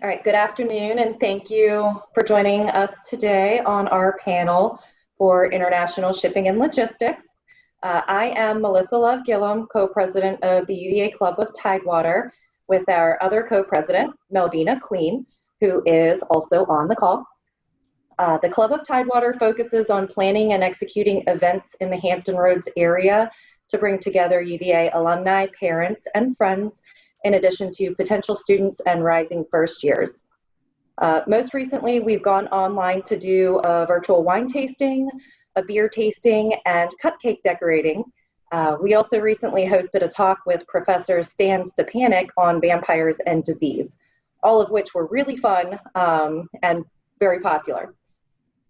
All right, good afternoon, and thank you for joining us today on our panel for International Shipping and Logistics. I am Melissa Love Gillum, co-president of the UVA Club of Tidewater, with our other co-president, Melvina Queen, who is also on the call. The Club of Tidewater focuses on planning and executing events in the Hampton Roads area to bring together UVA alumni, parents, and friends, in addition to potential students and rising first years. Most recently, we've gone online to do a virtual wine tasting, a beer tasting, and cupcake decorating. We also recently hosted a talk with Professor Stan Stepanek on vampires and disease, all of which were really fun and very popular.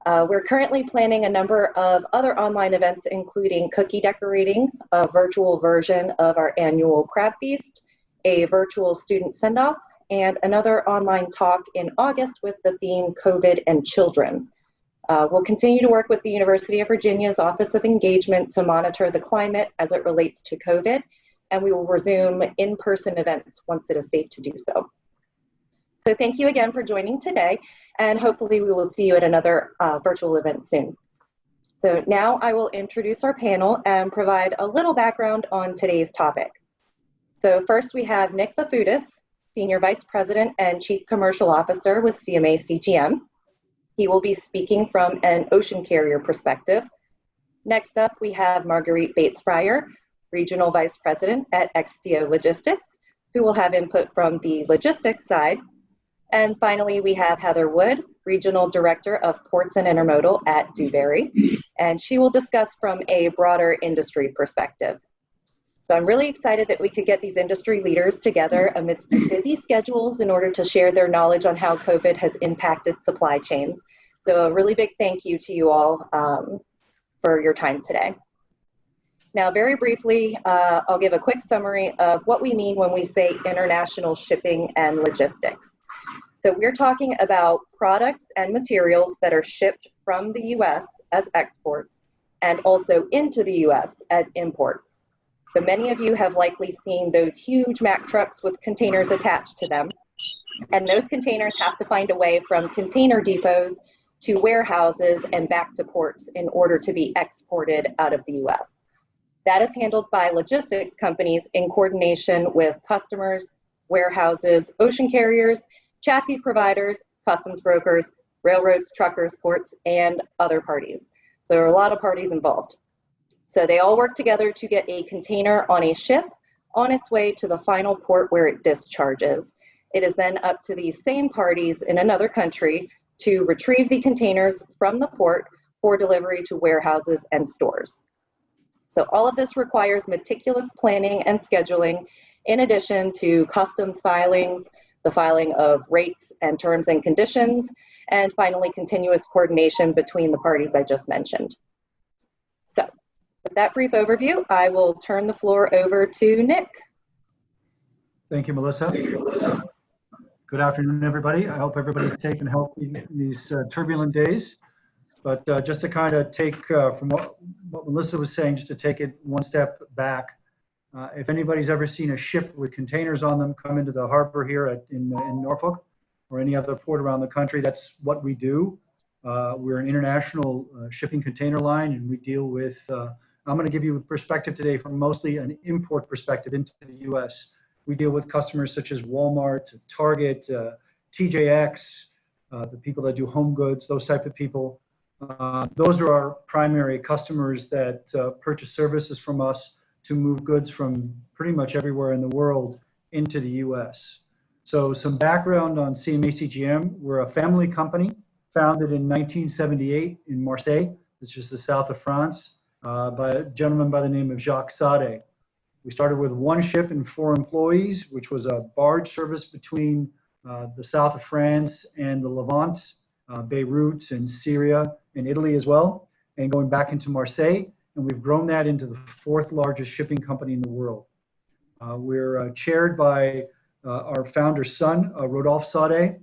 We're currently planning a number of other online events, including cookie decorating, a virtual version of our annual crab feast, a virtual student send-off, and another online talk in August with the theme COVID and Children. We'll continue to work with the University of Virginia's Office of Engagement to monitor the climate as it relates to COVID, and we will resume in-person events once it is safe to do so. So thank you again for joining today, and hopefully we will see you at another virtual event soon. So now I will introduce our panel and provide a little background on today's topic. So first we have Nick Fafoutis, Senior Vice President and Chief Commercial Officer with CMA CGM. He will be speaking from an ocean carrier perspective. Next up, we have Marguerite Bates-Frier, Regional Vice President at XPO Logistics, who will have input from the logistics side. And finally, we have Heather Wood, Regional Director of Ports and Intermodal at Dewberry, and she will discuss from a broader industry perspective. So I'm really excited that we could get these industry leaders together amidst busy schedules in order to share their knowledge on how COVID has impacted supply chains. So a really big thank you to you all for your time today. Now, very briefly, I'll give a quick summary of what we mean when we say international shipping and logistics. So we're talking about products and materials that are shipped from the US as exports and also into the US as imports. So many of you have likely seen those huge Mack trucks with containers attached to them. And those containers have to find a way from container depots to warehouses and back to ports in order to be exported out of the US. That is handled by logistics companies in coordination with customers, warehouses, ocean carriers, chassis providers, customs brokers, railroads, truckers, ports, and other parties. So there are a lot of parties involved. So they all work together to get a container on a ship on its way to the final port where it discharges. It is then up to these same parties in another country to retrieve the containers from the port for delivery to warehouses and stores. So all of this requires meticulous planning and scheduling, in addition to customs filings, the filing of rates and terms and conditions, and finally continuous coordination between the parties I just mentioned. So with that brief overview, I will turn the floor over to Nick. Thank you, Melissa. Good afternoon, everybody. I hope everybody's safe and healthy in these turbulent days. But just to kind of take from what Melissa was saying, just to take it one step back, if anybody's ever seen a ship with containers on them come into the harbor here in Norfolk or any other port around the country, that's what we do. We're an international shipping container line, and we deal with I'm going to give you a perspective today from mostly an import perspective into the U.S. We deal with customers such as Walmart, Target, TJX, the people that do home goods, those type of people. Those are our primary customers that purchase services from us to move goods from pretty much everywhere in the world into the U.S. So some background on CMA CGM. We're a family company founded in 1978 in Marseille, which is the south of France, by a gentleman by the name of Jacques Sade. We started with one ship and 4 employees, which was a barge service between the south of France and the Levant, Beirut and Syria and Italy as well, and going back into Marseille. And we've grown that into the 4th largest shipping company in the world. We're chaired by our founder's son, Rodolphe Sade.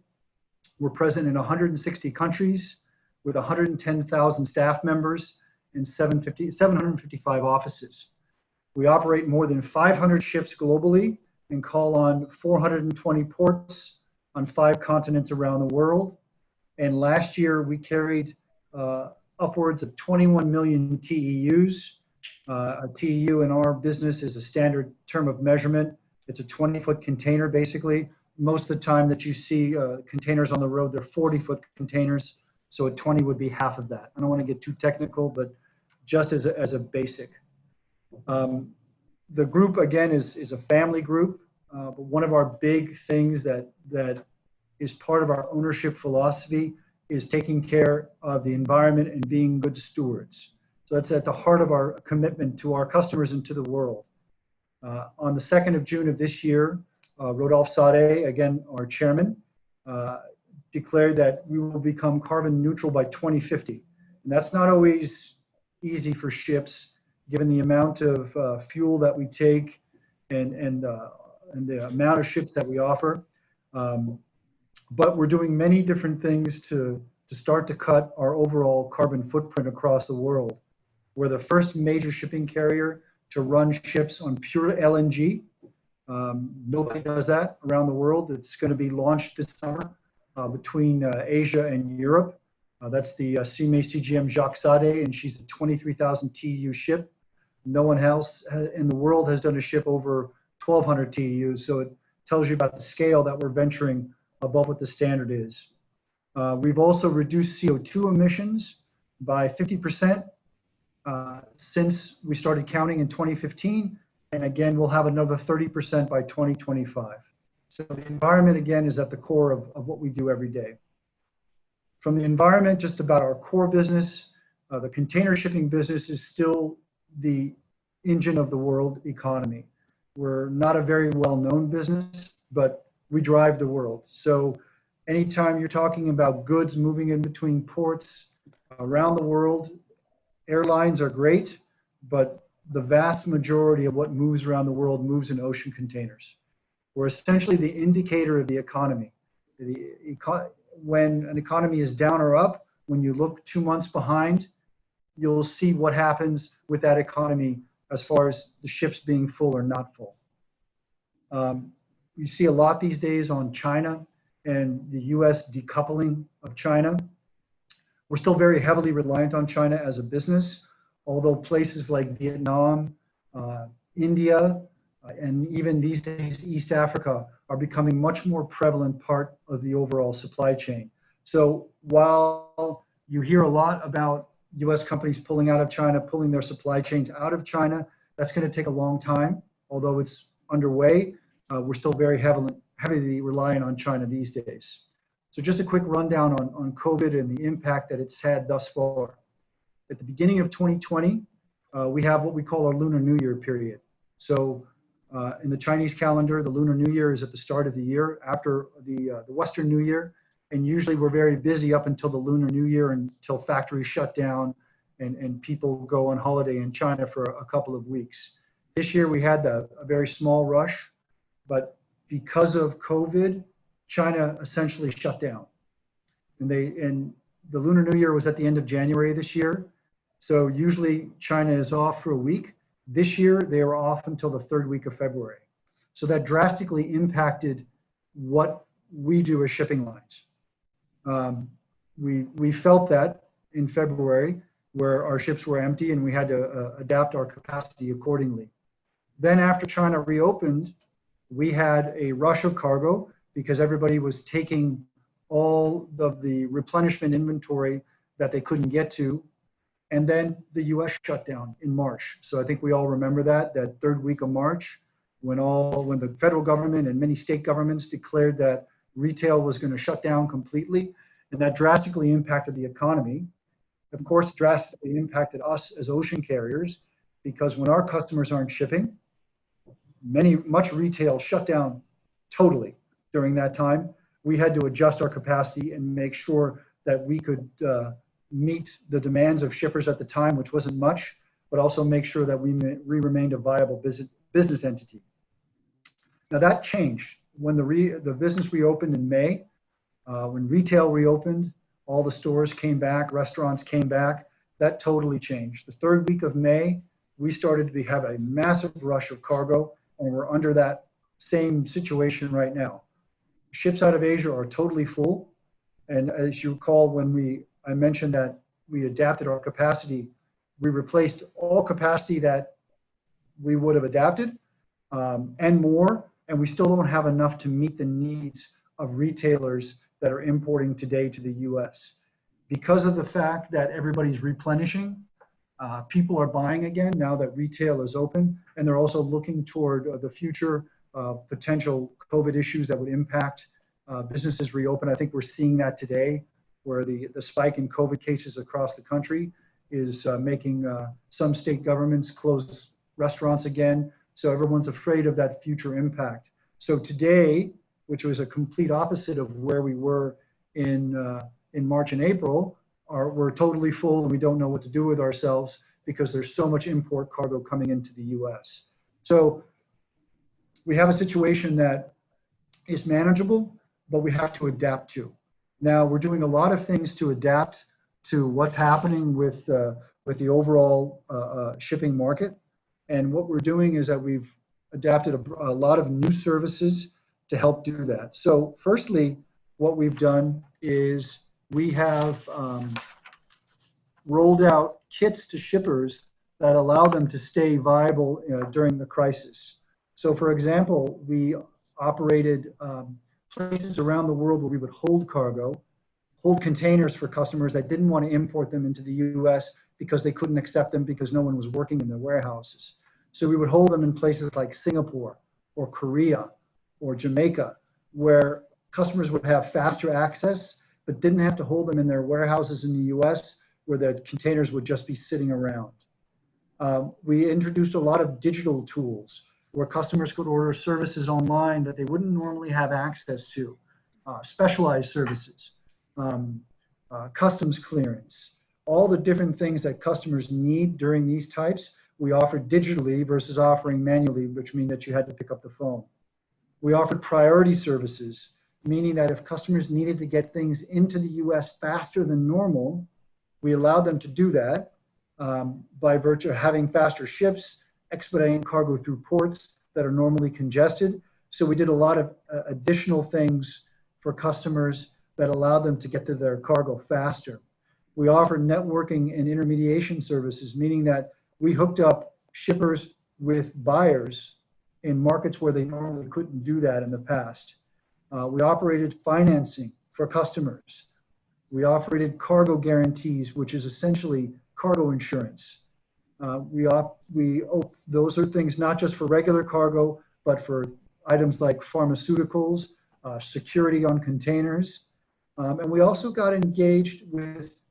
We're present in 160 countries with 110,000 staff members and 755 offices. We operate more than 500 ships globally and call on 420 ports on 5 continents around the world. And last year we carried upwards of 21 million TEUs. A TEU in our business is a standard term of measurement. It's a 20-foot container, basically. Most of the time that you see containers on the road, they're 40-foot containers. So a 20 would be half of that. I don't want to get too technical, but just as a basic. The group, again, is a family group. But one of our big things that is part of our ownership philosophy is taking care of the environment and being good stewards. So that's at the heart of our commitment to our customers and to the world. On the 2nd of June of this year, Rodolphe Sade, again, our chairman, declared that we will become carbon neutral by 2050. And that's not always easy for ships, given the amount of fuel that we take and the amount of ships that we offer. But we're doing many different things to start to cut our overall carbon footprint across the world. We're the first major shipping carrier to run ships on pure LNG. Nobody does that around the world. It's going to be launched this summer between Asia and Europe. That's the CMA CGM Jacques Sade, and she's a 23,000 TEU ship. No one else in the world has done a ship over 1,200 TEUs, so it tells you about the scale that we're venturing above what the standard is. We've also reduced CO2 emissions by 50% since we started counting in 2015, and again, we'll have another 30% by 2025. So the environment, again, is at the core of what we do every day. From the environment, just about our core business, the container shipping business is still the engine of the world economy. We're not a very well-known business, but we drive the world. So anytime you're talking about goods moving in between ports around the world, airlines are great, but the vast majority of what moves around the world moves in ocean containers. We're essentially the indicator of the economy. When an economy is down or up, when you look 2 months behind, you'll see what happens with that economy as far as the ships being full or not full. You see a lot these days on China and the US decoupling of China. We're still very heavily reliant on China as a business, although places like Vietnam, India, and even these days East Africa are becoming much more prevalent part of the overall supply chain. So while you hear a lot about US companies pulling out of China, pulling their supply chains out of China, that's going to take a long time, although it's underway. We're still very heavily reliant on China these days. So just a quick rundown on COVID and the impact that it's had thus far. At the beginning of 2020, we have what we call our Lunar New Year period. So in the Chinese calendar, the Lunar New Year is at the start of the year after the Western New Year. And usually we're very busy up until the Lunar New Year, until factories shut down and people go on holiday in China for a couple of weeks. This year we had a very small rush, but because of COVID, China essentially shut down. And the Lunar New Year was at the end of January this year. So usually China is off for a week. This year they were off until the 3rd week of February. So that drastically impacted what we do as shipping lines. We felt that in February, where our ships were empty and we had to adapt our capacity accordingly. Then after China reopened, we had a rush of cargo because everybody was taking all of the replenishment inventory that they couldn't get to. And then the US shut down in March. So I think we all remember that 3rd week of March, when the federal government and many state governments declared that retail was going to shut down completely, and that drastically impacted the economy. Of course, drastically impacted us as ocean carriers, because when our customers aren't shipping, much retail shut down totally during that time. We had to adjust our capacity and make sure that we could meet the demands of shippers at the time, which wasn't much, but also make sure that we remained a viable business entity. Now that changed when the business reopened in May. When retail reopened, all the stores came back, restaurants came back. That totally changed. The 3rd week of May, we started to have a massive rush of cargo, and we're under that same situation right now. ships out of Asia are totally full. And as you recall, when I mentioned that we adapted our capacity, we replaced all capacity that we would have adapted and more, and we still don't have enough to meet the needs of retailers that are importing today to the US. Because of the fact that everybody's replenishing, people are buying again now that retail is open, and they're also looking toward the future potential COVID issues that would impact businesses reopen. I think we're seeing that today, where the spike in COVID cases across the country is making some state governments close restaurants again. So everyone's afraid of that future impact. So today, which was a complete opposite of where we were in March and April, we're totally full and we don't know what to do with ourselves because there's so much import cargo coming into the US. So we have a situation that is manageable, but we have to adapt to. Now we're doing a lot of things to adapt to what's happening with the overall shipping market. And what we're doing is that we've adapted a lot of new services to help do that. So firstly, what we've done is we have rolled out kits to shippers that allow them to stay viable during the crisis. So for example, we operated places around the world where we would hold cargo, hold containers for customers that didn't want to import them into the US because they couldn't accept them because no one was working in their warehouses. So we would hold them in places like Singapore or Korea or Jamaica, where customers would have faster access, but didn't have to hold them in their warehouses in the US, where the containers would just be sitting around. We introduced a lot of digital tools where customers could order services online that they wouldn't normally have access to, specialized services, customs clearance, all the different things that customers need during these types, we offered digitally versus offering manually, which means that you had to pick up the phone. We offered priority services, meaning that if customers needed to get things into the US faster than normal, we allowed them to do that by virtue of having faster ships, expediting cargo through ports that are normally congested. So we did a lot of additional things for customers that allowed them to get to their cargo faster. We offered networking and intermediation services, meaning that we hooked up shippers with buyers in markets where they normally couldn't do that in the past. We operated financing for customers. We operated cargo guarantees, which is essentially cargo insurance. Those are things not just for regular cargo, but for items like pharmaceuticals, security on containers. And we also got engaged with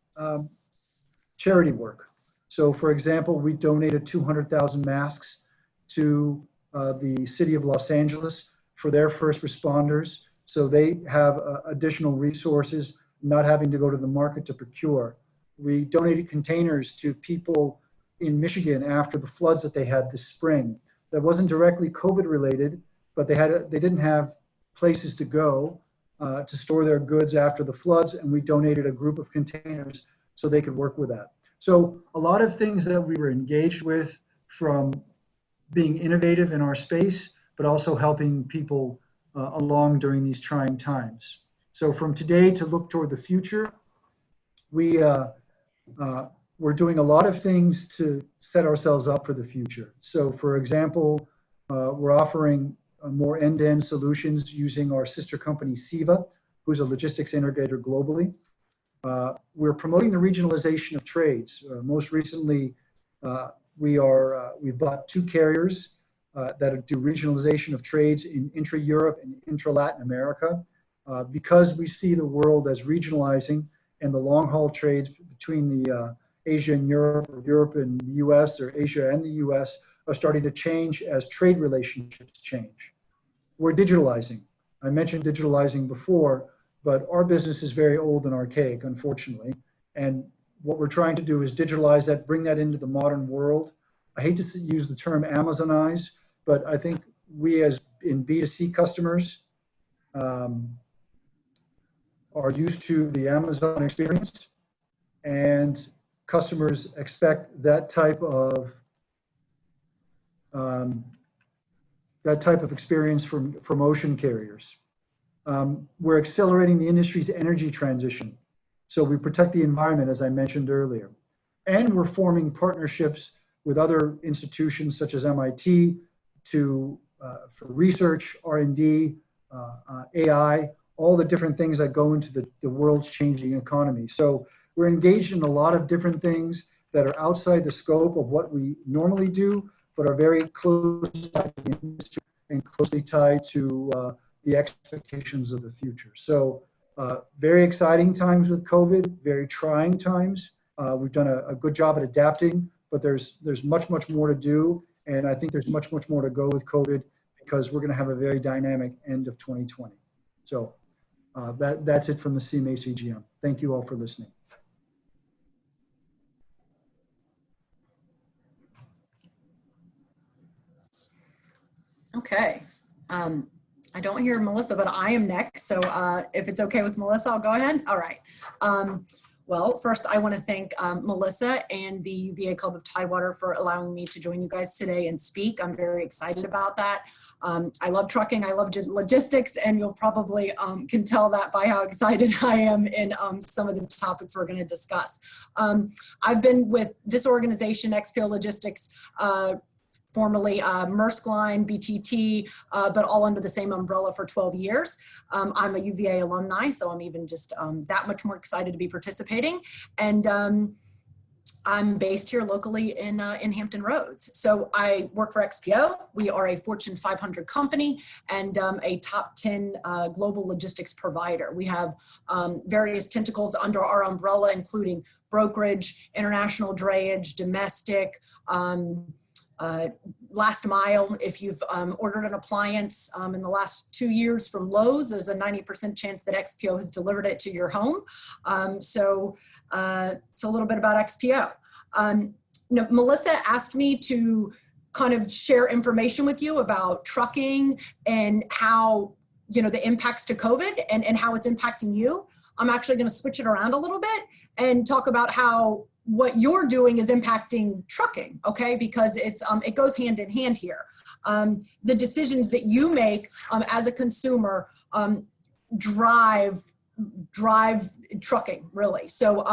charity work. So for example, we donated 200,000 masks to the city of Los Angeles for their first responders. So they have additional resources, not having to go to the market to procure. We donated containers to people in Michigan after the floods that they had this spring. That wasn't directly COVID related, but they didn't have places to go to store their goods after the floods, and we donated a group of containers so they could work with that. So a lot of things that we were engaged with, from being innovative in our space, but also helping people along during these trying times. So from today to look toward the future, we're doing a lot of things to set ourselves up for the future. So for example, we're offering more end-to-end solutions using our sister company, SIVA, who's a logistics integrator globally. We're promoting the regionalization of trades. Most recently, we bought 2 carriers that do regionalization of trades in intra-Europe and intra-Latin America, because we see the world as regionalizing, and the long-haul trades between the Asia and Europe, or Europe and the US, or Asia and the US, are starting to change as trade relationships change. We're digitalizing. I mentioned digitalizing before, but our business is very old and archaic, unfortunately. And what we're trying to do is digitalize that, bring that into the modern world. I hate to use the term Amazonize, but I think we as in B2C customers are used to the Amazon experience, and customers expect that type of experience from ocean carriers. We're accelerating the industry's energy transition. So we protect the environment, as I mentioned earlier. And we're forming partnerships with other institutions such as MIT for research, R&D, AI, all the different things that go into the world's changing economy. So we're engaged in a lot of different things that are outside the scope of what we normally do, but are very close to the industry and closely tied to the expectations of the future. So very exciting times with COVID, very trying times. We've done a good job at adapting, but there's much more to do. And I think there's much more to go with COVID because we're going to have a very dynamic end of 2020. So that's it from the CMA CGM. Thank you all for listening. Okay. I don't hear Melissa, but I am next. So if it's okay with Melissa, I'll go ahead. All right. Well, first I want to thank Melissa and the UVA Club of Tidewater for allowing me to join you guys today and speak. I'm very excited about that. I love trucking, I love logistics, and you'll probably can tell that by how excited I am in some of the topics we're going to discuss. I've been with this organization, XPO Logistics, formerly Maersk Line, BTT, but all under the same umbrella for 12 years. I'm a UVA alumni, so I'm even just that much more excited to be participating. And I'm based here locally in Hampton Roads. So I work for XPO. We are a Fortune 500 company and a top 10 global logistics provider. We have various tentacles under our umbrella, including brokerage, international drayage, domestic, last mile. If you've ordered an appliance in the last 2 years from Lowe's, there's a 90% chance that XPO has delivered it to your home. So it's a little bit about XPO. Melissa asked me to kind of share information with you about trucking and how, the impacts to COVID and how it's impacting you. I'm actually going to switch it around a little bit and talk about how what you're doing is impacting trucking, okay? Because it goes hand in hand here. The decisions that you make as a consumer drive trucking, really. So,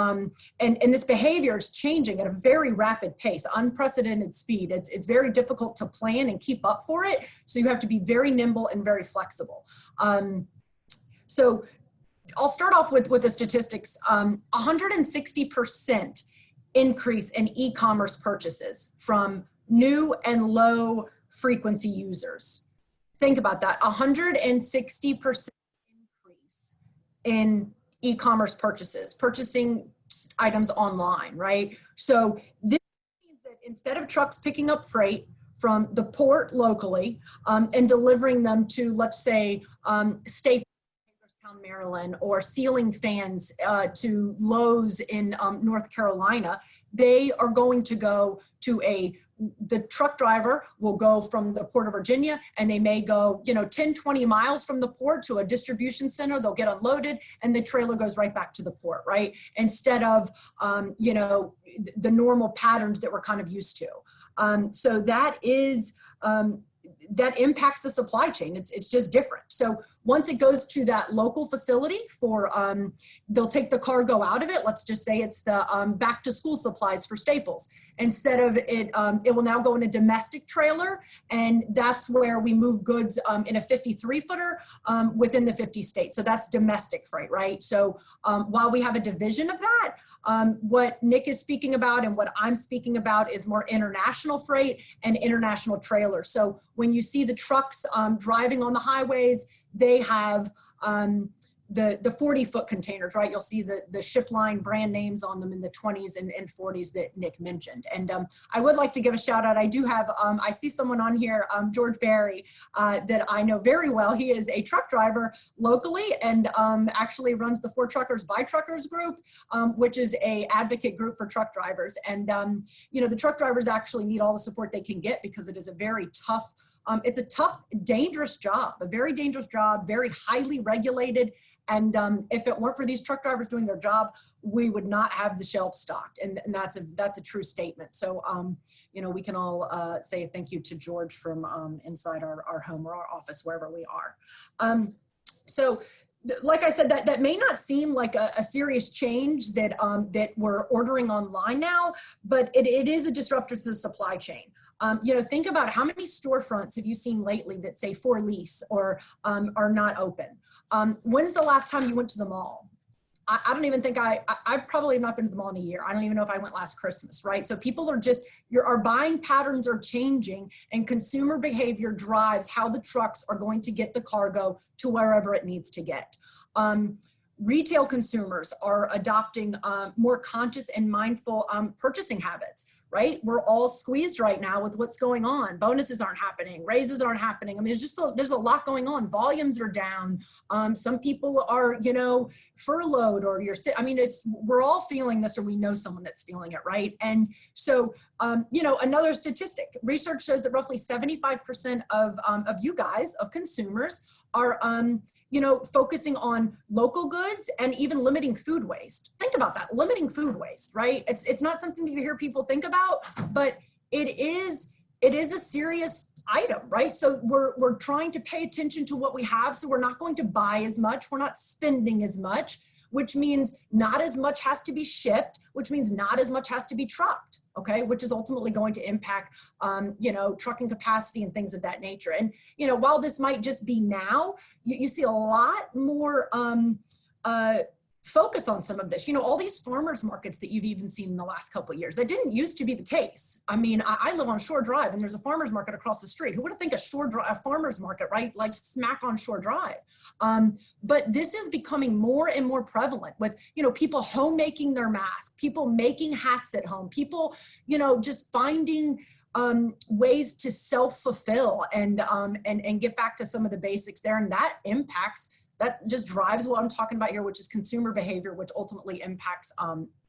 and this behavior is changing at a very rapid pace, unprecedented speed. It's very difficult to plan and keep up for it. So you have to be very nimble and very flexible. So I'll start off with the statistics. 160% increase in e-commerce purchases from new and low frequency users. Think about that, 160% increase in e-commerce purchases, purchasing items online, right? So this means that instead of trucks picking up freight from the port locally and delivering them to, let's say, Staples, Maryland, or ceiling fans to Lowe's in North Carolina, they are going to go to the truck driver will go from the Port of Virginia, and they may go, 10, 20 miles from the port to a distribution center. They'll get unloaded and the trailer goes right back to the port, right? Instead of, the normal patterns that we're kind of used to. So that is, that impacts the supply chain. It's just different. So once it goes to that local facility for, they'll take the cargo out of it. Let's just say it's the back to school supplies for Staples. Instead of it, it will now go in a domestic trailer, and that's where we move goods in a 53-footer within the 50 states. So that's domestic freight, right? So while we have a division of that, what Nick is speaking about and what I'm speaking about is more international freight and international trailers. So when you see the trucks driving on the highways, they have the 40-foot containers, right? You'll see the ship line brand names on them in the 20s and 40s that Nick mentioned. And I would like to give a shout out. I do have, I see someone on here, George Barry, that I know very well. He is a truck driver locally and actually runs the For Truckers by Truckers group, which is a advocate group for truck drivers. And the truck drivers actually need all the support they can get because it is a very tough, it's a tough, dangerous job, a very dangerous job, very highly regulated. And if it weren't for these truck drivers doing their job, we would not have the shelves stocked. And that's a true statement. So, we can all say thank you to George from inside our home or our office, wherever we are. So like I said, that may not seem like a serious change that, that we're ordering online now, but it is a disruptor to the supply chain. You know, think about how many storefronts have you seen lately that say for lease or are not open? When's the last time you went to the mall? I don't even think I probably have not been to the mall in a year. I don't even know if I went last Christmas, right? So people are just, our buying patterns are changing, and consumer behavior drives how the trucks are going to get the cargo to wherever it needs to get. Retail consumers are adopting more conscious and mindful purchasing habits, right? We're all squeezed right now with what's going on. Bonuses aren't happening, raises aren't happening. I mean, there's a lot going on. Volumes are down. Some people are, you know, furloughed, or we're all feeling this, or we know someone that's feeling it, right? And so, you know, another statistic, research shows that roughly 75% of you guys, of consumers, are, you know, focusing on local goods and even limiting food waste. Think about that, limiting food waste, right? It's not something that you hear people think about, but it is a serious item, right? So we're trying to pay attention to what we have, so we're not going to buy as much, we're not spending as much, which means not as much has to be shipped, which means not as much has to be trucked, okay? Which is ultimately going to impact, you know, trucking capacity and things of that nature. And, you know, while this might just be now, you see a lot more focus on some of this. You know, all these farmers markets that you've even seen in the last couple of years, that didn't used to be the case. I mean, I live on Shore Drive, and there's a farmers market across the street. Who would have think a farmers market, right? Like smack on Shore Drive. But this is becoming more and more prevalent with, you know, people homemaking their masks, people making hats at home, people, you know, just finding ways to self-fulfill and get back to some of the basics there. And that just drives what I'm talking about here, which is consumer behavior, which ultimately impacts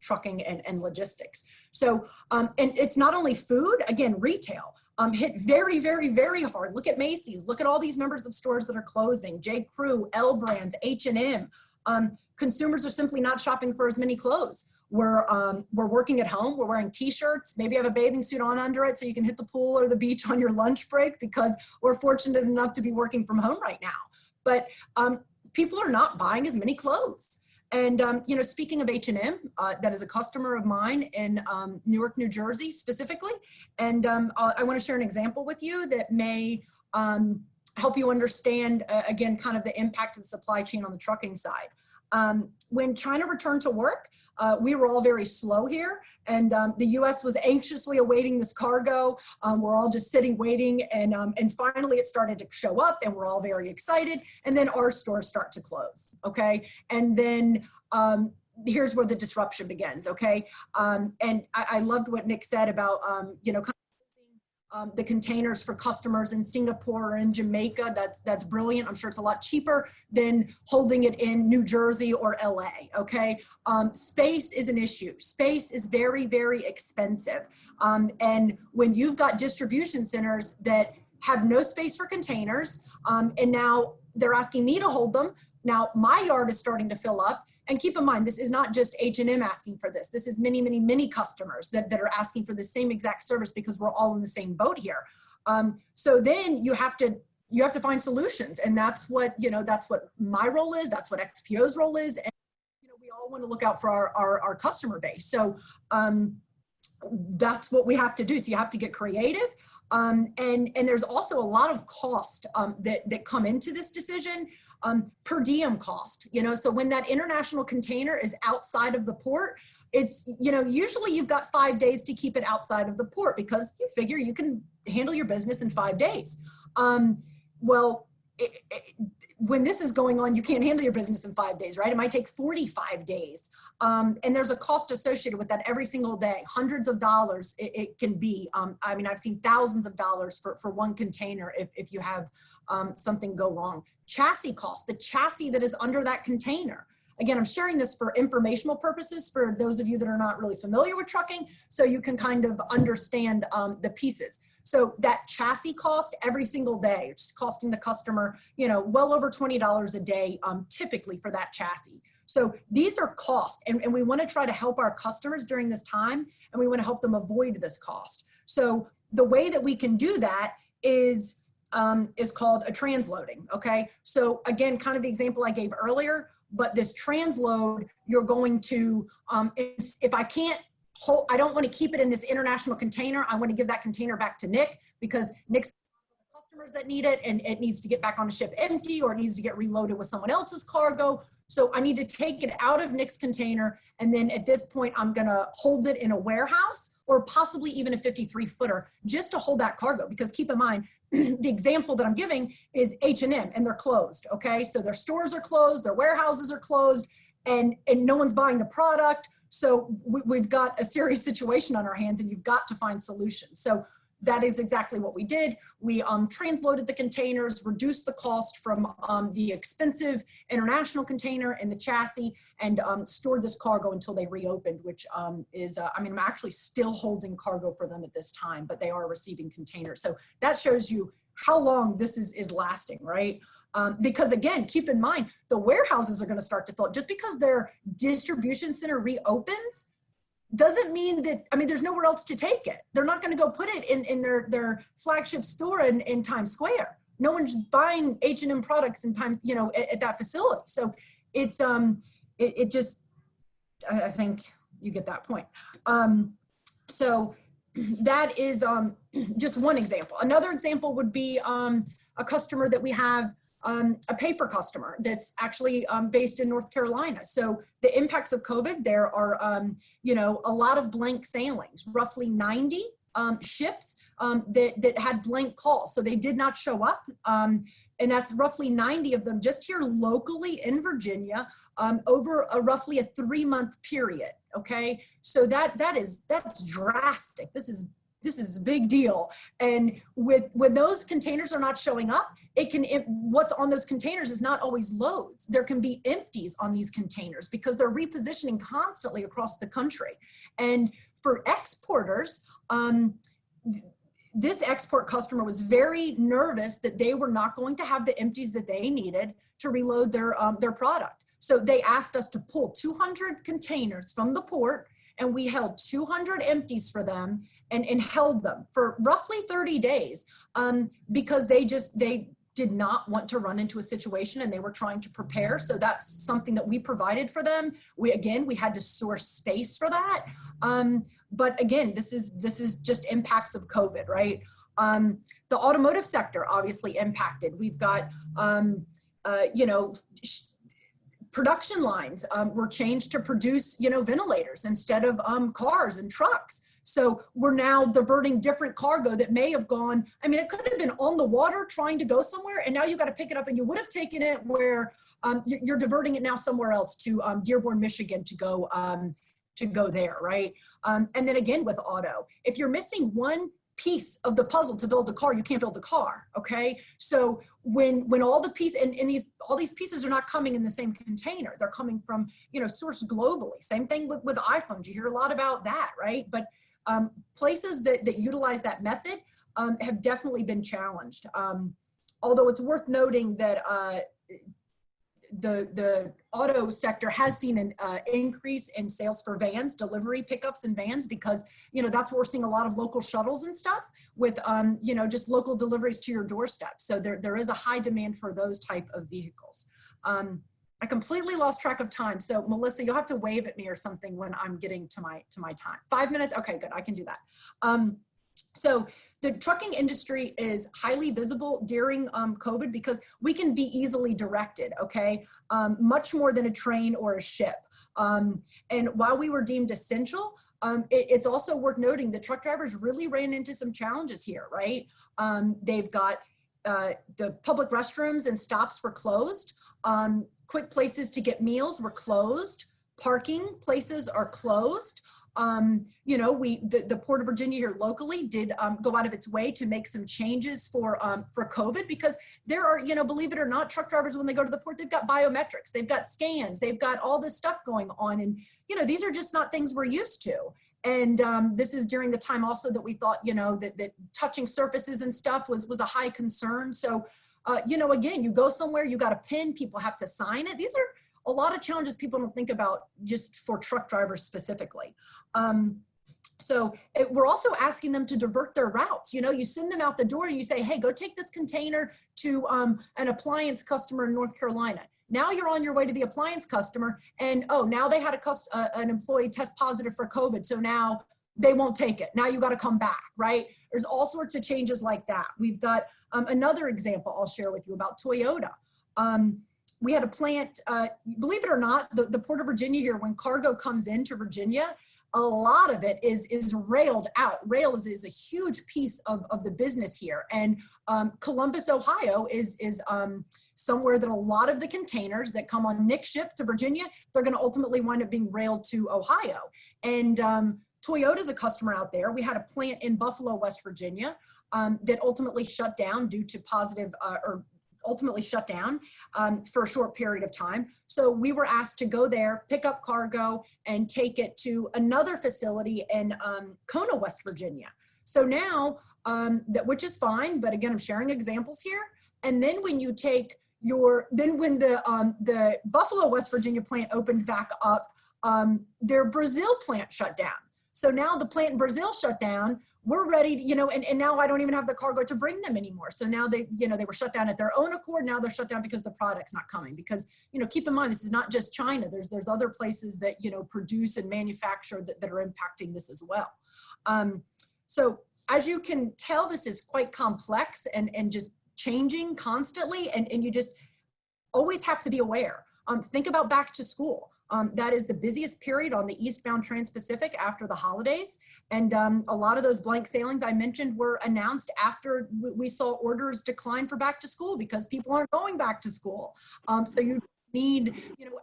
trucking and logistics. So, and it's not only food, again, retail hit very, very, very hard. Look at Macy's, look at all these numbers of stores that are closing, J. Crew, L Brands, H&M. Consumers are simply not shopping for as many clothes. We're working at home, we're wearing t-shirts, maybe you have a bathing suit on under it so you can hit the pool or the beach on your lunch break, because we're fortunate enough to be working from home right now. But people are not buying as many clothes. And, you know, speaking of H&M, that is a customer of mine in Newark, New Jersey specifically. And I want to share an example with you that may help you understand, again, kind of the impact of the supply chain on the trucking side. When China returned to work, we were all very slow here, and the U.S. was anxiously awaiting this cargo. We're all just sitting, waiting, and finally it started to show up, and we're all very excited. And then our stores start to close, okay? And then here's where the disruption begins, okay? And I loved what Nick said about, you know, the containers for customers in Singapore or in Jamaica. That's brilliant. I'm sure it's a lot cheaper than holding it in New Jersey or LA, okay? Space is an issue. Space is very, very expensive. And when you've got distribution centers that have no space for containers, and now they're asking me to hold them, now my yard is starting to fill up. And keep in mind, this is not just H&M asking for this. This is many, many, many customers that are asking for the same exact service, because we're all in the same boat here. So then you have to find solutions. And that's what, you know, that's what my role is. That's what XPO's role is. And, you know, we all want to look out for our customer base. So that's what we have to do. So you have to get creative. And there's also a lot of cost that come into this decision. Per diem cost, you know, so when that international container is outside of the port, it's, you know, usually you've got 5 days to keep it outside of the port, because you figure you can handle your business in 5 days. Well, when this is going on, you can't handle your business in 5 days, right? It might take 45 days. And there's a cost associated with that every single day, hundreds of dollars it can be. I mean, I've seen thousands of dollars for one container if you have something go wrong. Chassis cost, the chassis that is under that container. Again, I'm sharing this for informational purposes for those of you that are not really familiar with trucking, so you can kind of understand the pieces. So that chassis cost every single day, it's costing the customer, you know, well over $20 a day typically for that chassis. So these are costs, and we want to try to help our customers during this time, and we want to help them avoid this cost. So the way that we can do that is is called a transloading, okay? So again, kind of the example I gave earlier, but this transload, you're going to, if I can't hold, I don't want to keep it in this international container, I want to give that container back to Nick because Nick's customers that need it and it needs to get back on the ship empty or it needs to get reloaded with someone else's cargo. So I need to take it out of Nick's container. And then at this point, I'm going to hold it in a warehouse or possibly even a 53-footer just to hold that cargo. Because keep in mind, the example that I'm giving is H&M and they're closed. Okay. So their stores are closed, their warehouses are closed and no one's buying the product. So we've got a serious situation on our hands and you've got to find solutions. So that is exactly what we did. We transloaded the containers, reduced the cost from the expensive international container and the chassis, and stored this cargo until they reopened, which is, I mean, I'm actually still holding cargo for them at this time, but they are receiving containers. So that shows you how long this is lasting, right? Because again, keep in mind, the warehouses are going to start to fill. Just because their distribution center reopens, doesn't mean that, I mean, there's nowhere else to take it. They're not going to go put it in their flagship store in Times Square. No one's buying H&M products in Times, you know, at that facility. So it's, it just, I think you get that point. So that is just one example. Another example would be a customer that we have, a paper customer that's actually based in North Carolina. So the impacts of COVID, there are, you know, a lot of blank sailings, roughly 90 ships that had blank calls. So they did not show up. And that's roughly 90 of them just here locally in Virginia over roughly a 3-month period. Okay. So that's drastic. This is a big deal. And when those containers are not showing up, what's on those containers is not always loads. There can be empties on these containers because they're repositioning constantly across the country. And for exporters, this export customer was very nervous that they were not going to have the empties that they needed to reload their product. So they asked us to pull 200 containers from the port, and we held 200 empties for them and held them for roughly 30 days because they did not want to run into a situation and they were trying to prepare. So that's something that we provided for them. We had to source space for that. But again, this is just impacts of COVID, right? The automotive sector obviously impacted. We've got, you know, production lines were changed to produce, you know, ventilators instead of cars and trucks. So we're now diverting different cargo that may have gone, I mean, it could have been on the water trying to go somewhere, and now you got to pick it up and you would have taken it where you're diverting it now somewhere else to Dearborn, Michigan to go there, right? And then again with auto, if you're missing one piece of the puzzle to build a car, you can't build a car. Okay. So when all the pieces and all these pieces are not coming in the same container, they're coming from, you know, sourced globally. Same thing with iPhones. You hear a lot about that, right? But places that utilize that method have definitely been challenged. Although it's worth noting that the auto sector has seen an increase in sales for vans, delivery pickups and vans, because, you know, that's where we're seeing a lot of local shuttles and stuff with, you know, just local deliveries to your doorstep. So there is a high demand for those type of vehicles. I completely lost track of time. So Melissa, you'll have to wave at me or something when I'm getting to my time. 5 minutes? Okay, good, I can do that. So the trucking industry is highly visible during COVID because we can be easily directed, okay? Much more than a train or a ship. And while we were deemed essential, it's also worth noting that truck drivers really ran into some challenges here, right? They've got the public restrooms and stops were closed. Quick places to get meals were closed. Parking places are closed. You know, the Port of Virginia here locally did go out of its way to make some changes for COVID, because there are, you know, believe it or not, truck drivers, when they go to the port, they've got biometrics, they've got scans, they've got all this stuff going on. And, you know, these are just not things we're used to. And this is during the time also that we thought, you know, that touching surfaces and stuff was a high concern. So, you know, again, you go somewhere, you got a pin, people have to sign it. These are a lot of challenges people don't think about just for truck drivers specifically. So we're also asking them to divert their routes. You know, you send them out the door and you say, hey, go take this container to an appliance customer in North Carolina. Now you're on your way to the appliance customer, and oh, now they had an employee test positive for COVID, so now they won't take it. Now you got to come back, right? There's all sorts of changes like that. We've got another example I'll share with you about Toyota. We had a plant, believe it or not, the Port of Virginia here, when cargo comes into Virginia, a lot of it is railed out. Rail is a huge piece of the business here. And Columbus, Ohio is somewhere that a lot of the containers that come on Nick ship to Virginia, they're going to ultimately wind up being railed to Ohio. And Toyota's a customer out there. We had a plant in Buffalo, West Virginia that ultimately shut down due to ultimately shut down for a short period of time. So we were asked to go there, pick up cargo, and take it to another facility in Kona, West Virginia. So now, which is fine, but again, I'm sharing examples here. And then when you take when the Buffalo, West Virginia plant opened back up, their Brazil plant shut down. So now the plant in Brazil shut down, we're ready, you know, and now I don't even have the cargo to bring them anymore. So now they were shut down at their own accord. Now they're shut down because the product's not coming. Because, you know, keep in mind, this is not just China. There's other places that, you know, produce and manufacture that are impacting this as well. So as you can tell, this is quite complex and just changing constantly. And you just always have to be aware. Think about back to school. That is the busiest period on the eastbound Trans-Pacific after the holidays. And a lot of those blank sailings I mentioned were announced after we saw orders decline for back to school because people aren't going back to school. So you need, you know,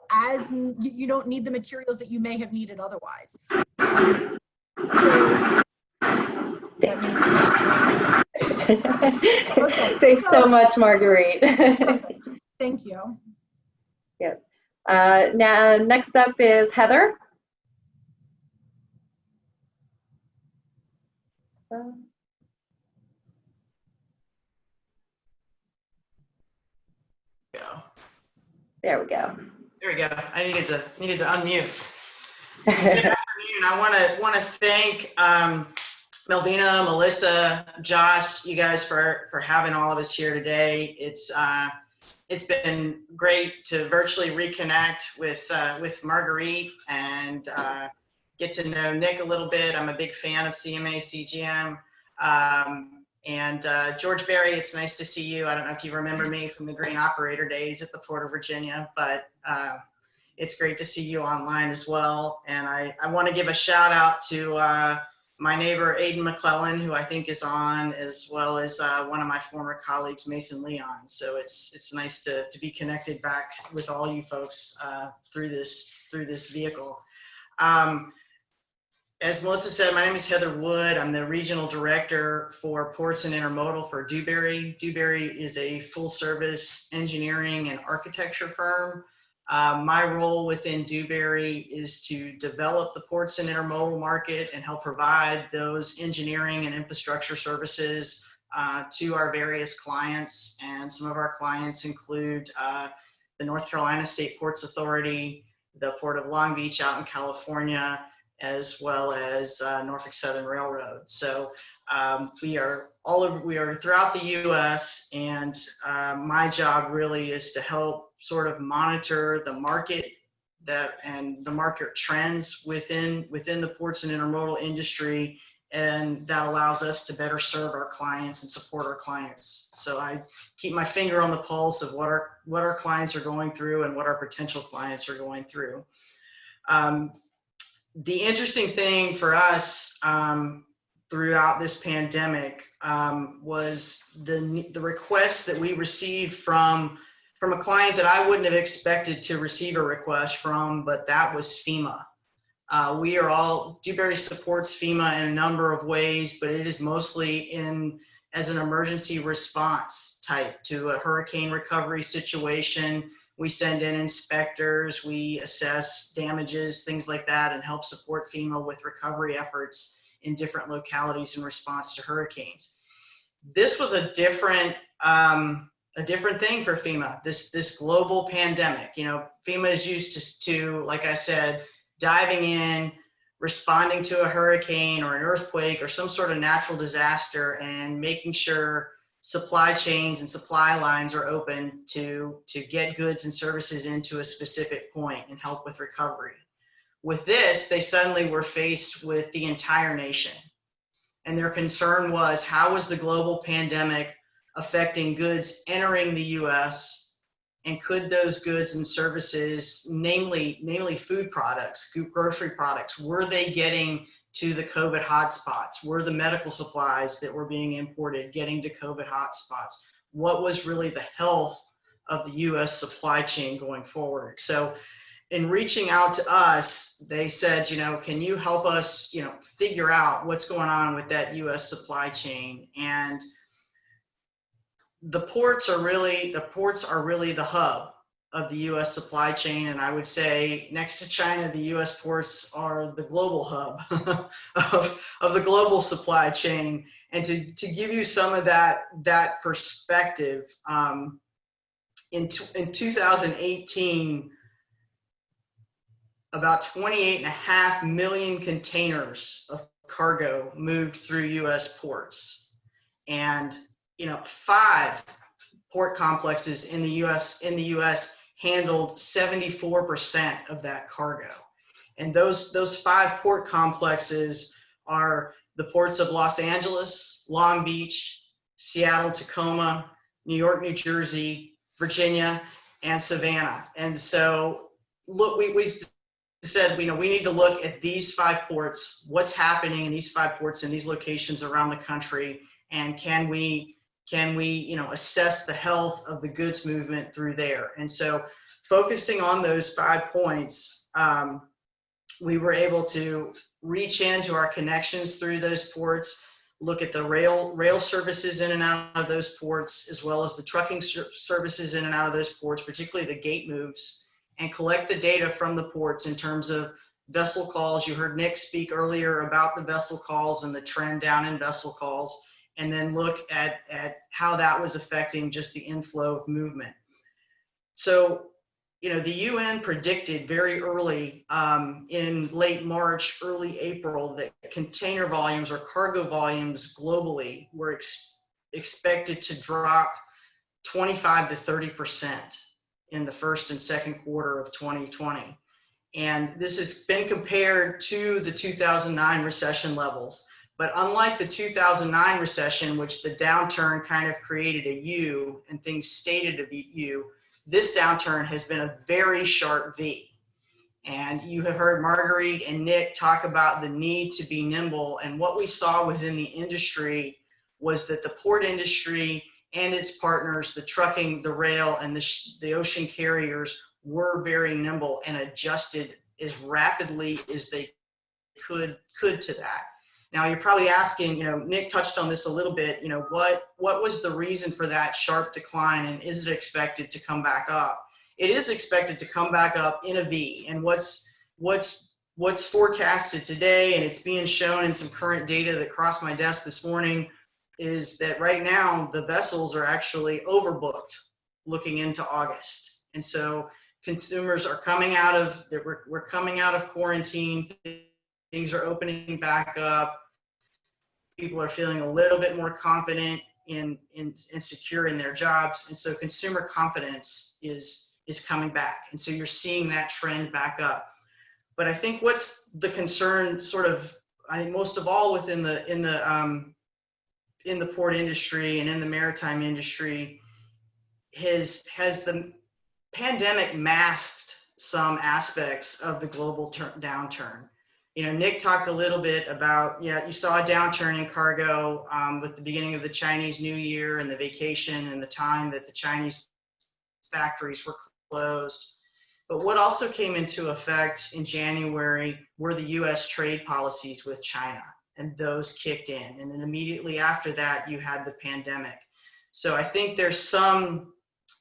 you don't need the materials that you may have needed otherwise. Okay, thanks so much, Marguerite. Perfect. Thank you. Yes. Now, next up is Heather. There we go. There we go. I needed to unmute. Good afternoon. I want to thank Melvina, Melissa, Josh, you guys for having all of us here today. It's been great to virtually reconnect with Marguerite and get to know Nick a little bit. I'm a big fan of CMA CGM. And George Berry, it's nice to see you. I don't know if you remember me from the grain operator days at the Port of Virginia, but it's great to see you online as well. And I want to give a shout out to my neighbor, Aiden McClellan, who I think is on, as well as one of my former colleagues, Mason Leon. So it's nice to be connected back with all you folks through this vehicle. As Melissa said, my name is Heather Wood. I'm the regional director for ports and intermodal for Dewberry. Dewberry is a full service engineering and architecture firm. My role within Dewberry is to develop the ports and intermodal market and help provide those engineering and infrastructure services to our various clients. And some of our clients include the North Carolina State Ports Authority, the Port of Long Beach out in California, as well as Norfolk Southern Railroad. So we are throughout the U.S. and my job really is to help sort of monitor the market and the market trends within the ports and intermodal industry, and that allows us to better serve our clients and support our clients. So I keep my finger on the pulse of what our clients are going through and what our potential clients are going through. The interesting thing for us throughout this pandemic was the request that we received from a client that I wouldn't have expected to receive a request from, but that was FEMA. Dewberry supports FEMA in a number of ways, but it is mostly as an emergency response type to a hurricane recovery situation. We send in inspectors, we assess damages, things like that, and help support FEMA with recovery efforts in different localities in response to hurricanes. This was a different thing for FEMA, this global pandemic. You know, FEMA is used to, like I said, diving in, responding to a hurricane or an earthquake or some sort of natural disaster and making sure supply chains and supply lines are open to get goods and services into a specific point and help with recovery. With this, they suddenly were faced with the entire nation. And their concern was, how was the global pandemic affecting goods entering the US? And could those goods and services, namely food products, grocery products, were they getting to the COVID hotspots? Were the medical supplies that were being imported getting to COVID hotspots? What was really the health of the US supply chain going forward? So in reaching out to us, they said, can you help us, figure out what's going on with that US supply chain? And the ports are really the hub of the US supply chain. And I would say next to China, the US ports are the global hub of the global supply chain. And to give you some of that perspective, in 2018, about 28.5 million containers of cargo moved through US ports. And 5 port complexes in the US handled 74% of that cargo. And those 5 port complexes are the ports of Los Angeles, Long Beach, Seattle, Tacoma, New York, New Jersey, Virginia, and Savannah. And so look, we said, we need to look at these 5 ports, what's happening in these 5 ports in these locations around the country, and can we assess the health of the goods movement through there. And so focusing on those 5 points, we were able to reach into our connections through those ports, look at the rail services in and out of those ports, as well as the trucking services in and out of those ports, particularly the gate moves, and collect the data from the ports in terms of vessel calls. You heard Nick speak earlier about the vessel calls and the trend down in vessel calls, and then look at how that was affecting just the inflow of movement. So, the UN predicted very early in late March, early April, that container volumes or cargo volumes globally were expected to drop 25 to 30% in the first and second quarter of 2020. And this has been compared to the 2009 recession levels. But unlike the 2009 recession, which the downturn kind of created a U and things stayed at a U, this downturn has been a very sharp V. And you have heard Marguerite and Nick talk about the need to be nimble. And what we saw within the industry was that the port industry and its partners, the trucking, the rail, and the ocean carriers were very nimble and adjusted as rapidly as they could to that. Now you're probably asking, Nick touched on this a little bit, what was the reason for that sharp decline, and is it expected to come back up? It is expected to come back up in a V, and what's forecasted today, and it's being shown in some current data that crossed my desk this morning, is that right now the vessels are actually overbooked looking into August. And so consumers are coming out of, we're coming out of quarantine, things are opening back up, people are feeling a little bit more confident and secure in their jobs. And so consumer confidence is coming back. And so you're seeing that trend back up. But I think what's the concern I think most of all within in the port industry and in the maritime industry has the pandemic masked some aspects of the global downturn. Nick talked a little bit about, you saw a downturn in cargo with the beginning of the Chinese New Year and the vacation and the time that the Chinese factories were closed. But what also came into effect in January were the US trade policies with China. And those kicked in. And then immediately after that, you had the pandemic. So I think there's some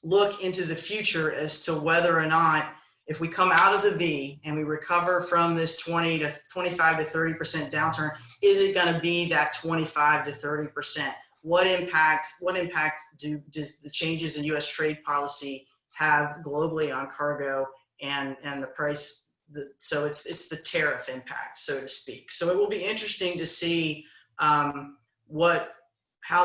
look into the future as to whether or not, if we come out of the V and we recover from this 25 to 30% downturn, is it going to be that 25 to 30%? What impact does the changes in US trade policy have globally on cargo and the so it's the tariff impact, so to speak. So it will be interesting to see how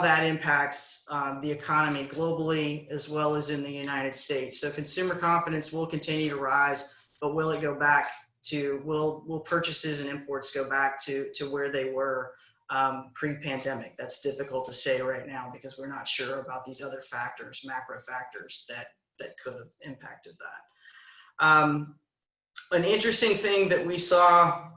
that impacts the economy globally as well as in the United States. So consumer confidence will continue to rise, but will it go back to, will purchases and imports go back to where they were pre-pandemic? That's difficult to say right now because we're not sure about these other factors, macro factors that could have impacted that. An interesting thing that we saw,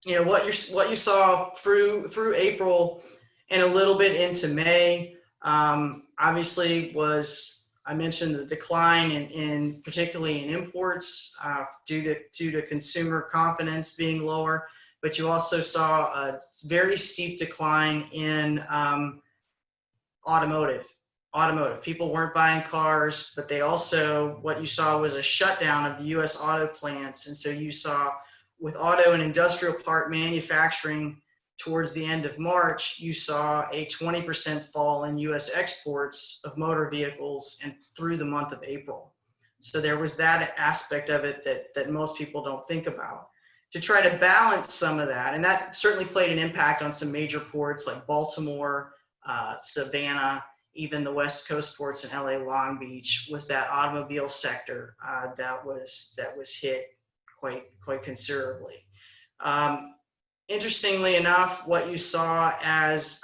what you saw through April and a little bit into May, obviously was, I mentioned the decline in particularly in imports due to consumer confidence being lower, but you also saw a very steep decline in automotive. People weren't buying cars, but they also, what you saw was a shutdown of the US auto plants. And so you saw with auto and industrial part manufacturing towards the end of March, you saw a 20% fall in US exports of motor vehicles and through the month of April. So there was that aspect of it that most people don't think about. To try to balance some of that, and that certainly played an impact on some major ports like Baltimore, Savannah, even the West Coast ports in LA Long Beach, was that automobile sector that was hit quite considerably. Interestingly enough, what you saw as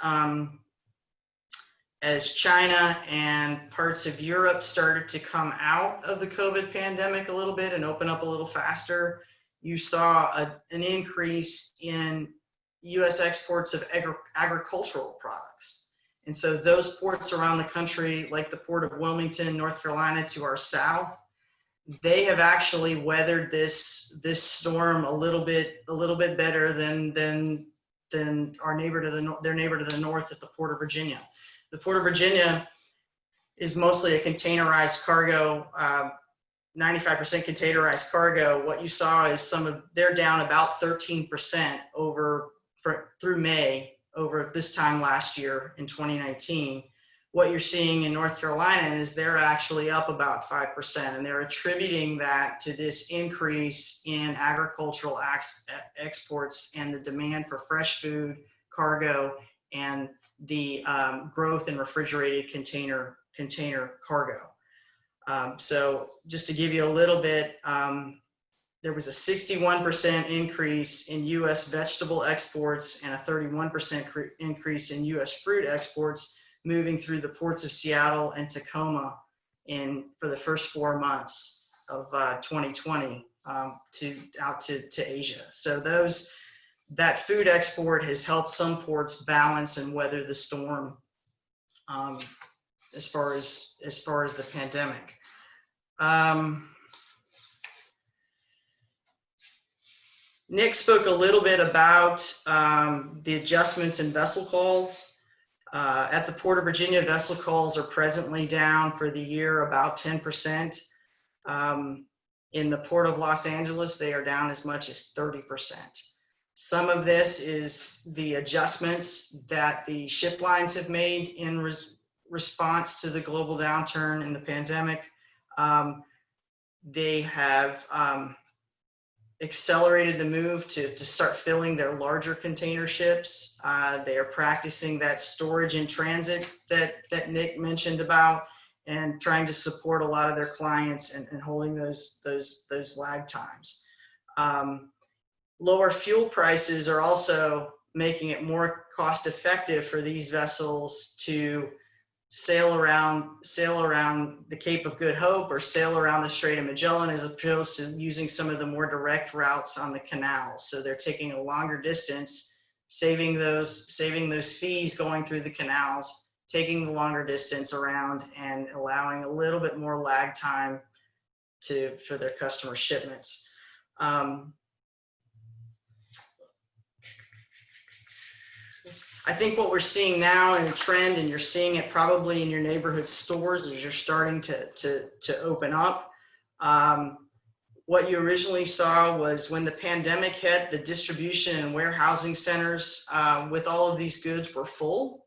China and parts of Europe started to come out of the COVID pandemic a little bit and open up a little faster, you saw an increase in US exports of agricultural products. And so those ports around the country, like the Port of Wilmington, North Carolina, to our south, they have actually weathered this storm a little bit better than our neighbor to their neighbor to the north at the Port of Virginia. The Port of Virginia is mostly a containerized cargo, 95% containerized cargo. What you saw is they're down about 13% through May over this time last year in 2019. What you're seeing in North Carolina is they're actually up about 5%, and they're attributing that to this increase in agricultural exports and the demand for fresh food, cargo, and the growth in refrigerated container cargo. So just to give you a little bit, there was a 61% increase in US vegetable exports and a 31% increase in US fruit exports moving through the ports of Seattle and Tacoma for the first 4 months of 2020 out to Asia. So that food export has helped some ports balance and weather the storm as far as the pandemic. Nick spoke a little bit about the adjustments in vessel calls. At the Port of Virginia, vessel calls are presently down for the year about 10%. In the Port of Los Angeles, they are down as much as 30%. Some of this is the adjustments that the ship lines have made in response to the global downturn in the pandemic. They have accelerated the move to start filling their larger container ships. They are practicing that storage in transit that Nick mentioned about, and trying to support a lot of their clients and holding those lag times. Lower fuel prices are also making it more cost effective for these vessels to sail around the Cape of Good Hope or sail around the Strait of Magellan, as opposed to using some of the more direct routes on the canals. So they're taking a longer distance, saving those fees going through the canals, taking the longer distance around, and allowing a little bit more lag time for their customer shipments. I think what we're seeing now in a trend, and you're seeing it probably in your neighborhood stores as you're starting to open up. What you originally saw was when the pandemic hit, the distribution and warehousing centers with all of these goods were full.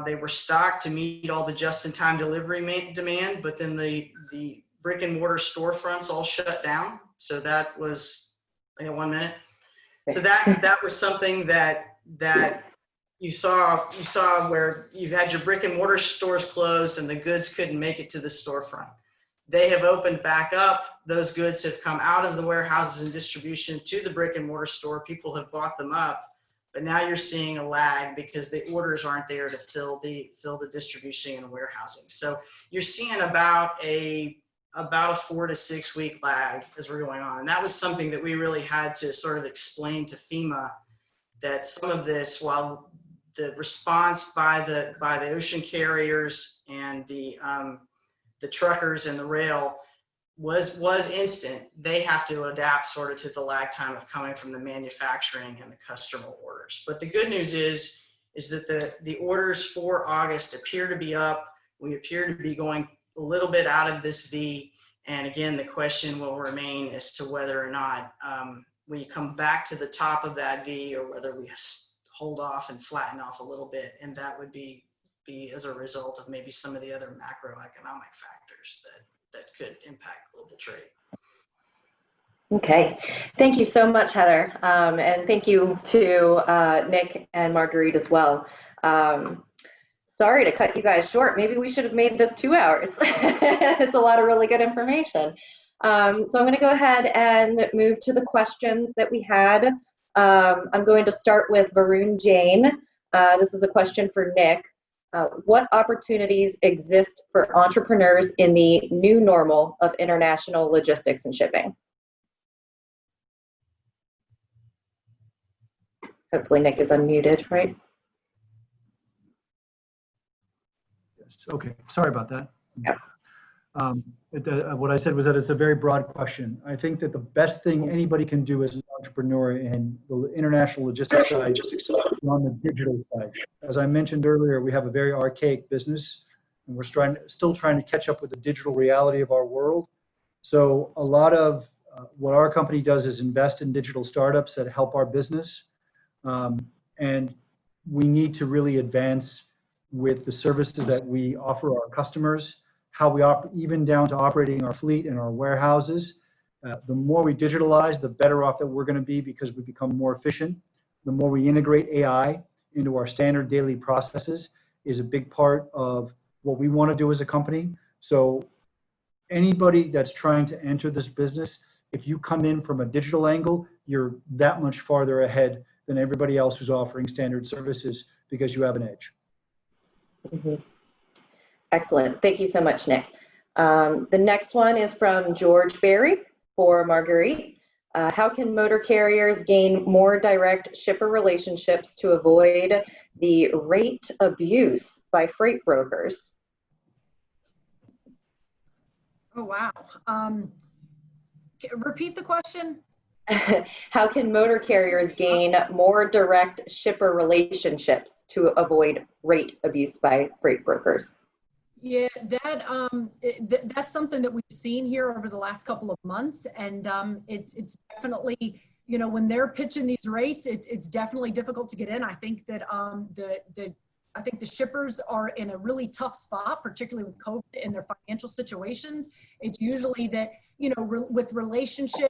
They were stocked to meet all the just-in-time delivery demand, but then the brick and mortar storefronts all shut down. So that was, I got 1 minute. So that was something that you saw where you've had your brick and mortar stores closed and the goods couldn't make it to the storefront. They have opened back up. Those goods have come out of the warehouses and distribution to the brick and mortar store. People have bought them up, but now you're seeing a lag because the orders aren't there to fill the distribution and warehousing. So you're seeing about a 4 to 6 week lag as we're going on. And that was something that we really had to sort of explain to FEMA, that some of this, while the response by the ocean carriers and the truckers and the rail was instant, they have to adapt sort of to the lag time of coming from the manufacturing and the customer orders. But the good news is that the orders for August appear to be up. We appear to be going a little bit out of this V. And again, the question will remain as to whether or not we come back to the top of that V, or whether we hold off and flatten off a little bit. And that would be as a result of maybe some of the other macroeconomic factors that could impact global trade. Okay, thank you so much, Heather. And thank you to Nick and Marguerite as well. Sorry to cut you guys short. Maybe we should have made this 2 hours. It's a lot of really good information. So I'm going to go ahead and move to the questions that we had. I'm going to start with Varun Jain. This is a question for Nick. What opportunities exist for entrepreneurs in the new normal of international logistics and shipping? Hopefully Nick is unmuted, right? Yes. Okay. Sorry about that. Yeah. What I said was that it's a very broad question. I think that the best thing anybody can do as an entrepreneur in the international logistics side is on the digital side. As I mentioned earlier, we have a very archaic business, and we're still trying to catch up with the digital reality of our world. So a lot of what our company does is invest in digital startups that help our business. And we need to really advance with the services that we offer our customers, how we even down to operating our fleet and our warehouses. The more we digitalize, the better off that we're going to be, because we become more efficient. The more we integrate AI into our standard daily processes is a big part of what we want to do as a company. So anybody that's trying to enter this business, if you come in from a digital angle, you're that much farther ahead than everybody else who's offering standard services, because you have an edge. Mm-hmm. Excellent. Thank you so much, Nick. The next one is from George Berry for Marguerite. How can motor carriers gain more direct shipper relationships to avoid the rate abuse by freight brokers? Oh, wow. Repeat the question. How can motor carriers gain more direct shipper relationships to avoid rate abuse by freight brokers? Yeah, that's something that we've seen here over the last couple of months, and it's definitely, you know, when they're pitching these rates, it's definitely difficult to get in. I think that I think the shippers are in a really tough spot, particularly with COVID and their financial situations. It's usually that, you know, with relationship.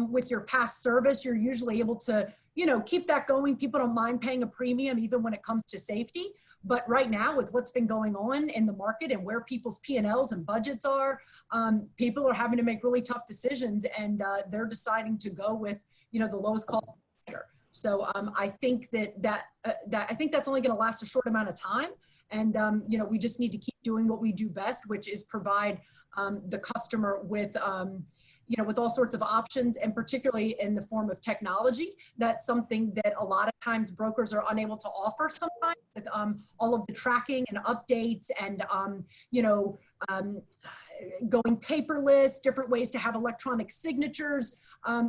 With your past service, you're usually able to, you know, keep that going. People don't mind paying a premium even when it comes to safety. But right now, with what's been going on in the market and where people's P&Ls and budgets are, people are having to make really tough decisions, and they're deciding to go with, you know, the lowest cost provider. So I think I think that's only going to last a short amount of time. And, you know, we just need to keep doing what we do best, which is provide the customer with, you know, with all sorts of options, and particularly in the form of technology. That's something that a lot of times brokers are unable to offer sometimes, with all of the tracking and updates and, you know, going paperless, different ways to have electronic signatures.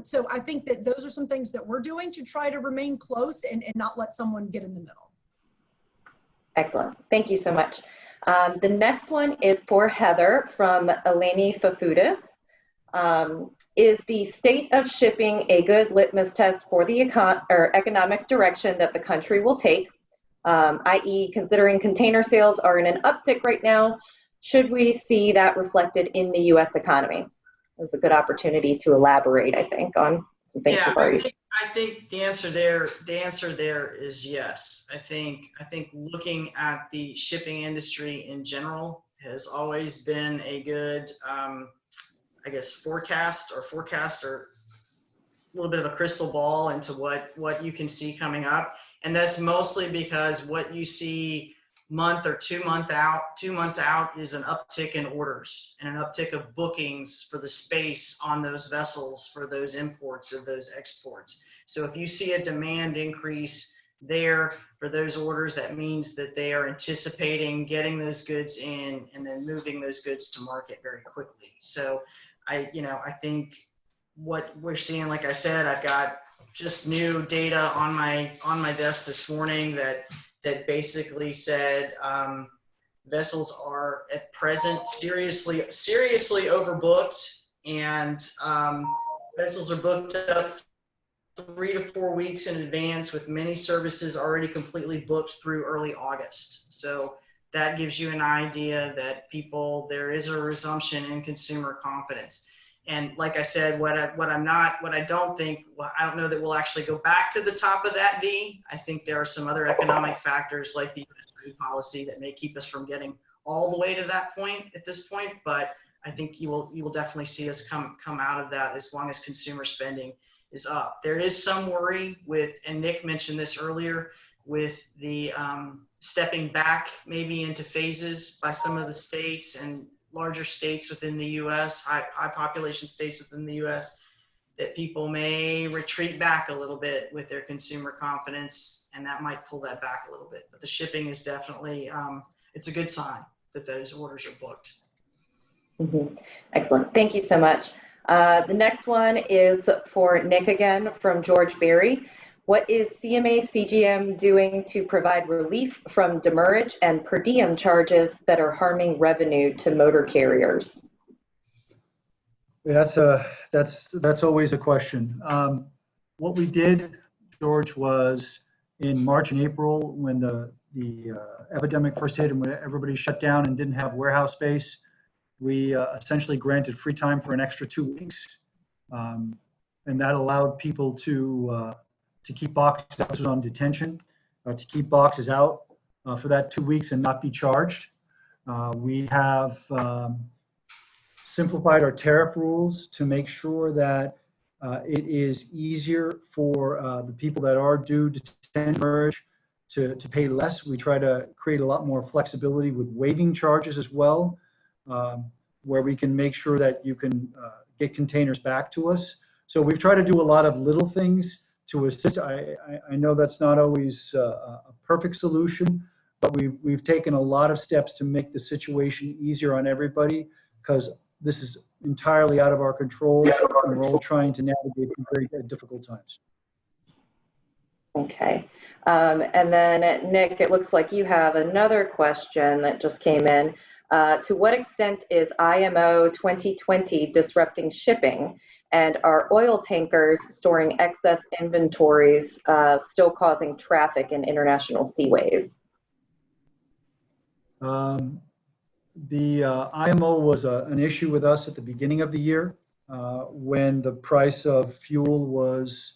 So I think that those are some things that we're doing to try to remain close and not let someone get in the middle. Excellent. Thank you so much. The next one is for Heather from Eleni Fafoutis. Is the state of shipping a good litmus test for the economic direction that the country will take, i.e. considering container sales are in an uptick right now, should we see that reflected in the U.S. economy? It's a good opportunity to elaborate, I think, on some things Yeah, we've already. I think the answer there is yes. I think looking at the shipping industry in general has always been a good, I guess, forecast or a little bit of a crystal ball into what you can see coming up. And that's mostly because what you see month or 2 months out is an uptick in orders and an uptick of bookings for the space on those vessels for those imports of those exports. So if you see a demand increase there for those orders, that means that they are anticipating getting those goods in and then moving those goods to market very quickly. So I think what we're seeing, like I said, I've got just new data on my desk this morning that basically said vessels are at present seriously overbooked, and vessels are booked up 3 to 4 weeks in advance, with many services already completely booked through early August. So that gives you an idea that there is a resumption in consumer confidence. And like I said, I don't know that we'll actually go back to the top of that V. I think there are some other economic factors like the U.S. trade policy that may keep us from getting all the way to that point at this point. But I think you will definitely see us come out of that as long as consumer spending is up. There is some worry with, and Nick mentioned this earlier, with the stepping back maybe into phases by some of the states and larger states within the U.S., high population states within the U.S., that people may retreat back a little bit with their consumer confidence, and that might pull that back a little bit. But the shipping is definitely, it's a good sign that those orders are booked. Mm-hmm. Excellent. Thank you so much. The next one is for Nick again from George Berry. What is CMA CGM doing to provide relief from demurrage and per diem charges that are harming revenue to motor carriers? That's always a question. What we did, George, was in March and April, when the epidemic first hit and when everybody shut down and didn't have warehouse space, we essentially granted free time for an extra 2 weeks, and that allowed people to keep boxes on detention, to keep boxes out for that 2 weeks and not be charged. We have simplified our tariff rules to make sure that it is easier for the people that are due to demurrage to pay less. We try to create a lot more flexibility with waiving charges as well, where we can make sure that you can get containers back to us. So we've tried to do a lot of little things to assist. I know that's not always a perfect solution, but we've taken a lot of steps to make the situation easier on everybody, because this is entirely out of our control, and we're all trying to navigate through very difficult times. Okay. And then, Nick, it looks like you have another question that just came in. To what extent is IMO 2020 disrupting shipping, and are oil tankers storing excess inventories still causing traffic in international seaways? The IMO was an issue with us at the beginning of the year when the price of fuel was,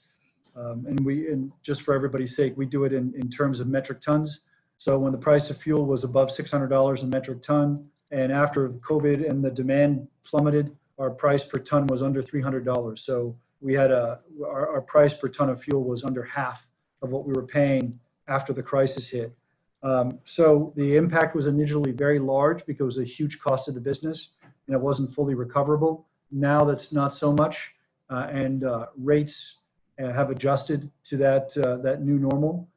and just for everybody's sake, we do it in terms of metric tons. So when the price of fuel was above $600 a metric ton, and after COVID and the demand plummeted, our price per ton was under $300. So we had our price per ton of fuel was under half of what we were paying after the crisis hit. So the impact was initially very large because it was a huge cost of the business and it wasn't fully recoverable. Now that's not so much, and rates have adjusted to that new normal.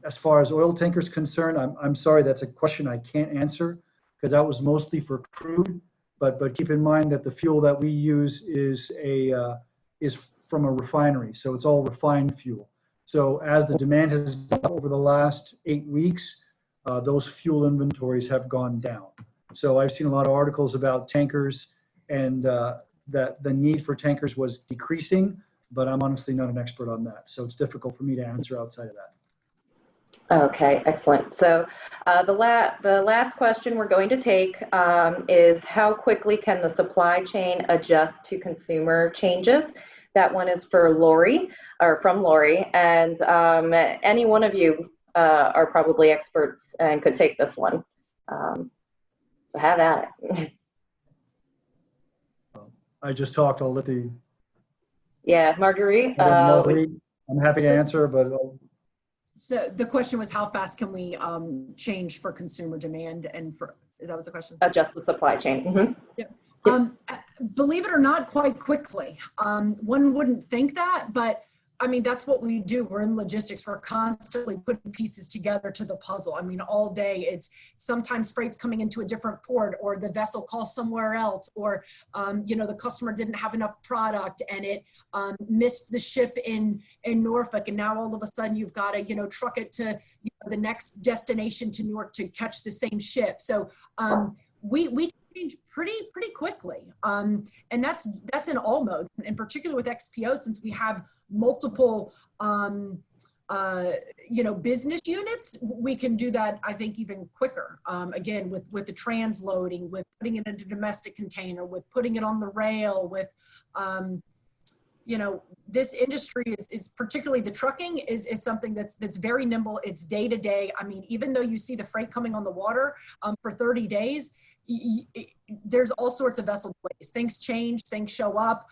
As far as oil tankers concerned, I'm sorry, that's a question I can't answer, because that was mostly for crude. But keep in mind that the fuel that we use is from a refinery, so it's all refined fuel. So as the demand has gone up over the last 8 weeks, those fuel inventories have gone down. So I've seen a lot of articles about tankers, and that the need for tankers was decreasing, but I'm honestly not an expert on that. So it's difficult for me to answer outside of that. Okay, excellent. So the last question we're going to take is how quickly can the supply chain adjust to consumer changes? That one is for Lori, or from Lori, and any one of you are probably experts and could take this one. So have at it. I just talked. I'll let the Yeah, Marguerite. Marguerite, I'm happy to answer, but So the question was, how fast can we change for consumer demand, and for, that was the question? Adjust the supply chain. Mm-hmm. Yep. Believe it or not, quite quickly. One wouldn't think that, but I mean, that's what we do. We're in logistics. We're constantly putting pieces together to the puzzle. I mean, all day it's sometimes freight's coming into a different port, or the vessel calls somewhere else, or, you know, the customer didn't have enough product and it missed the ship in Norfolk. And now all of a sudden you've got to, you know, truck it to the next destination to Newark to catch the same ship. So we change pretty quickly, and that's in all modes, in particular with XPO, since we have multiple you know, business units. We can do that, I think, even quicker. Again, with the transloading, with putting it into domestic container, with putting it on the rail, with you know, this industry is particularly the trucking is something that's very nimble. It's day to day. I mean, even though you see the freight coming on the water for 30 days, there's all sorts of vessel delays. Things change, things show up,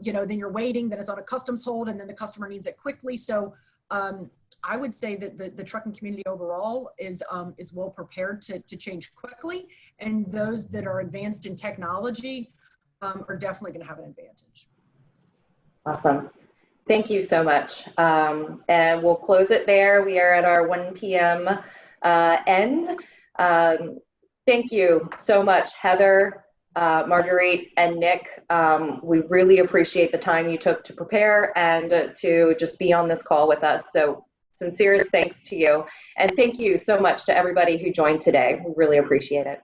you know, then you're waiting, then it's on a customs hold, and then the customer needs it quickly. So I would say that the trucking community overall is well prepared to change quickly. And those that are advanced in technology are definitely going to have an advantage. Awesome. Thank you so much. And we'll close it there. We are at our 1 p.m. End. Thank you so much, Heather, Marguerite, and Nick. We really appreciate the time you took to prepare and to just be on this call with us. So sincerest thanks to you. And thank you so much to everybody who joined today. We really appreciate it.